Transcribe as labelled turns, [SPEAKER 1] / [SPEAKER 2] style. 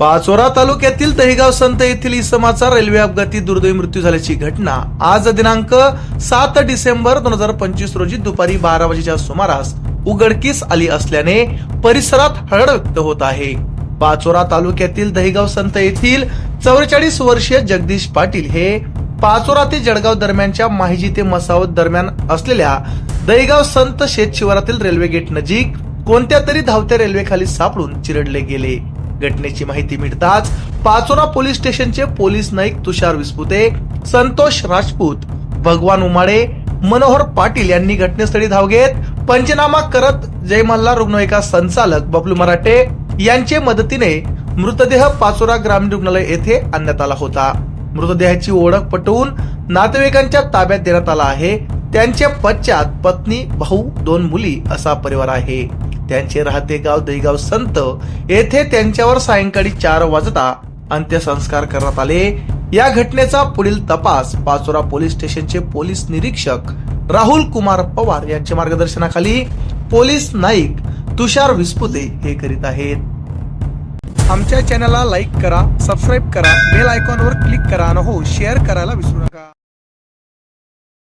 [SPEAKER 1] पाचोरा तालुक्यातील दहिगाव संत येथील इसमाचा रेल्वे अपघाती दुर्दैवी मृत्यू झाल्याची घटना आज दिनांक 7 डिसेंबर 2025 रोजी दुपारी 12 वाजेच्या सुमारास उघडकीस आली असल्याने परिसरात हळहळ व्यक्त होत आहे। पाचोरा तालुक्यातील दहिगाव संत येथील 44 वर्षीय जगदीश पाटील हे पाचोरा ते जळगाव दरम्यानच्या माहिजी ते मसावत दरम्यान असलेल्या दहिगाव संत शेत शिवारातील रेल्वे गेट नजीक कोणत्या तरी धावत्या रेल्वे खाली सापडून चिरडले गेले। घटनेची माहिती मिळताच पाचोरा पोलीस स्टेशनचे पोलीस नाईक तुषार विस्पुते, संतोष राजपूत, भगवान उमाडे, मनोहर पाटील यांनी घटनास्थळी धाव घेत पंचनामा करत जय मल्हार रुग्णवाहिका संचालक बबलू मराठे यांचे मदतीने मृतदेह पाचोरा ग्रामीण रुग्णालय येथे आणण्यात आला होता। मृतदेहाची ओळख पटवून नातेवाईकांच्या ताब्यात देण्यात आला आहे। त्यांचे पश्चात पत्नी, भाऊ, 2 मुली असा परिवार आहे। त्यांचे राहते गाव दहिगाव संत येथे त्यांच्यावर सायंकाळी 4 वाजता अंत्यसंस्कार करण्यात आले। या घटनेचा पुढील तपास पाचोरा पोलीस स्टेशनचे पोलीस निरीक्षक राहुल कुमार पवार यांच्या मार्गदर्शनाखाली पोलीस नाईक तुषार विस्पुते हे करीत आहेत। आमच्या चॅनलला लाईक करा, सबस्क्राईब करा, बेल आयकॉनवर क्लिक करा आणि हो शेअर करायला विसरू नका।